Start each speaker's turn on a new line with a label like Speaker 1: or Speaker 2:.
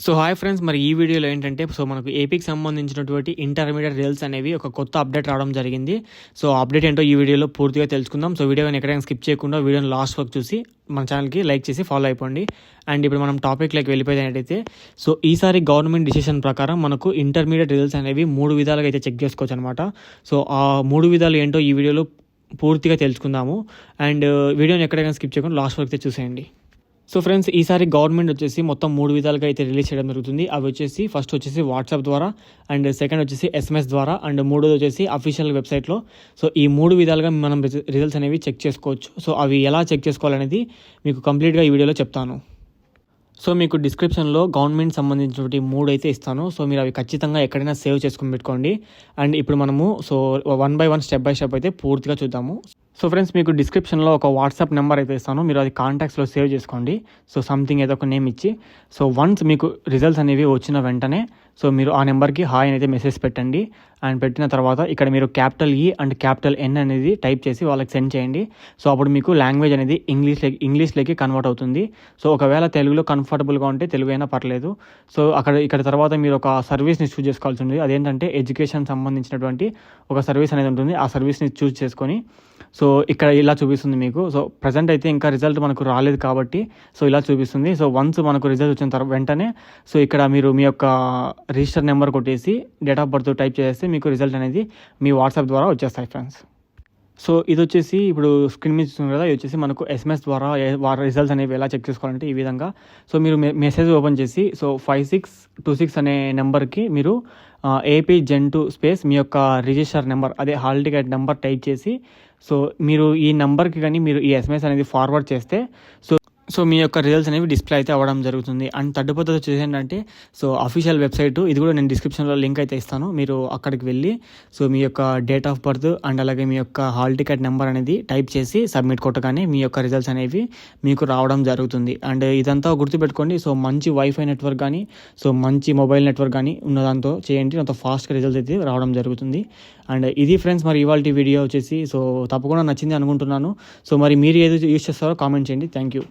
Speaker 1: So hi friends, మరి ఈ వీడియోలో ఏంటంటే మనకు ఏపీకి సంబంధించినటువంటి ఇంటర్మీడియట్ రిజల్ట్స్ అనేవి ఒక కొత్త అప్డేట్ రావడం జరిగింది. సో అప్డేట్ ఏంటో ఈ వీడియోలో పూర్తిగా తెలుసుకుందాం. సో వీడియోని ఎక్కడైనా స్కిప్ చేయకుండా వీడియోని లాస్ట్ వరకు చూసి మన ఛానల్కి లైక్ చేసి ఫాలో అయిపోండి. అండ్ ఇప్పుడు మనం టాపిక్లోకి వెళ్ళిపోయినట్టయితే సో ఈసారి గవర్నమెంట్ డిసిషన్ ప్రకారం మనకు ఇంటర్మీడియట్ రిజల్ట్స్ అనేవి 3 విధాలుగా అయితే చెక్ చేసుకోవచ్చు అనమాట. సో ఆ 3 విధాలు ఏంటో ఈ వీడియోలో పూర్తిగా తెలుసుకుందాము. అండ్ వీడియోని ఎక్కడైనా స్కిప్ చేయకుండా లాస్ట్ వరకు అయితే చూసేయండి. సో ఫ్రెండ్స్, ఈసారి గవర్నమెంట్ వచ్చేసి మొత్తం 3 విధాలుగా అయితే రిలీజ్ చేయడం జరుగుతుంది. అవి వచ్చేసి ఫస్ట్ వచ్చేసి వాట్సాప్ ద్వారా, అండ్ సెకండ్ వచ్చేసి SMS ద్వారా, అండ్ మూడోది వచ్చేసి అఫీషియల్ వెబ్సైట్లో. సో ఈ 3 విధాలుగా మనం రిజల్ట్స్ అనేవి చెక్ చేసుకోవచ్చు. సో అవి ఎలా చెక్ చేసుకోవాలనేది మీకు కంప్లీట్గా ఈ వీడియోలో చెప్తాను. సో మీకు డిస్క్రిప్షన్లో గవర్నమెంట్ సంబంధించినటువంటి 3 అయితే ఇస్తాను. సో మీరు అవి ఖచ్చితంగా ఎక్కడైనా సేవ్ చేసుకుని పెట్టుకోండి. అండ్ ఇప్పుడు మనము one by one step by step అయితే పూర్తిగా చూద్దాము. సో ఫ్రెండ్స్, మీకు డిస్క్రిప్షన్లో ఒక వాట్సాప్ నెంబర్ అయితే ఇస్తాను. మీరు అది కాంటాక్ట్స్లో సేవ్ చేసుకోండి. సో సంథింగ్ ఏదో ఒక నేమ్ ఇచ్చి, సో వన్స్ మీకు రిజల్ట్స్ అనేవి వచ్చిన వెంటనే సో మీరు ఆ నెంబర్కి హాయ్ అనేది మెసేజ్ పెట్టండి. అండ్ పెట్టిన తర్వాత ఇక్కడ మీరు capital E and capital N అనేది టైప్ చేసి వాళ్ళకి సెండ్ చేయండి. సో అప్పుడు మీకు లాంగ్వేజ్ అనేది ఇంగ్లీష్లోకి కన్వర్ట్ అవుతుంది. సో ఒకవేళ తెలుగులో కంఫర్టబుల్గా ఉంటే తెలుగు అయినా పర్లేదు. సో ఇక్కడ తర్వాత మీరు ఒక సర్వీస్ని చూస్ చేసుకోవాల్సి ఉంటుంది. అదేంటంటే ఎడ్యుకేషన్ సంబంధించినటువంటి ఒక సర్వీస్ అనేది ఉంటుంది. ఆ సర్వీస్ని చూస్ చేసుకొని సో ఇక్కడ ఇలా చూపిస్తుంది మీకు. సో ప్రజెంట్ అయితే ఇంకా రిజల్ట్ మనకు రాలేదు కాబట్టి సో ఇలా చూపిస్తుంది. సో వన్స్ మనకు రిజల్ట్ వచ్చిన తర్వాత వెంటనే సో ఇక్కడ మీరు మీ యొక్క రిజిస్టర్ నెంబర్ కొట్టేసి డేట్ ఆఫ్ బర్త్ టైప్ చేస్తే మీకు రిజల్ట్ అనేది మీ వాట్సాప్ ద్వారా వచ్చేస్తాయి ఫ్రెండ్స్. సో ఇది వచ్చేసి ఇప్పుడు స్క్రీన్ మీద చూస్తున్నారు కదా, ఇది వచ్చేసి మనకు SMS ద్వారా రిజల్ట్స్ అనేవి ఎలా చెక్ చేసుకోవాలంటే ఈ విధంగా. సో మీరు మెసేజ్ ఓపెన్ చేసి సో 5626 అనే నెంబర్కి మీరు AP Gen 2 స్పేస్ మీ యొక్క రిజిస్టర్ నెంబర్, అదే హాల్ టికెట్ నెంబర్ టైప్ చేసి సో మీరు ఈ నెంబర్కి కానీ మీరు ఈ SMS అనేది ఫార్వర్డ్ చేస్తే సో మీ యొక్క రిజల్ట్స్ అనేవి డిస్ప్లే అయితే అవ్వడం జరుగుతుంది. అండ్ థర్డ్ పద్ధతి వచ్చేసి ఏంటంటే సో అఫీషియల్ వెబ్సైట్, ఇది కూడా నేను డిస్క్రిప్షన్లో లింక్ అయితే ఇస్తాను. మీరు అక్కడికి వెళ్ళి సో మీ యొక్క డేట్ ఆఫ్ బర్త్ అండ్ అలాగే మీ యొక్క హాల్ టికెట్ నెంబర్ అనేది టైప్ చేసి సబ్మిట్ కొట్టగానే మీ యొక్క రిజల్ట్స్ అనేవి మీకు రావడం జరుగుతుంది. అండ్ ఇదంతా గుర్తుపెట్టుకోండి. సో మంచి వైఫై నెట్వర్క్ కానీ సో మంచి మొబైల్ నెట్వర్క్ కానీ ఉన్నదాంతో చేయండి, అంత ఫాస్ట్గా రిజల్ట్స్ అయితే రావడం జరుగుతుంది. అండ్ ఇది ఫ్రెండ్స్, మరి ఇవాళ వీడియో వచ్చేసి సో తప్పకుండా నచ్చింది అనుకుంటున్నాను. సో మరి మీరు ఏది యూజ్ చేస్తారో కామెంట్ చేయండి. Thank you.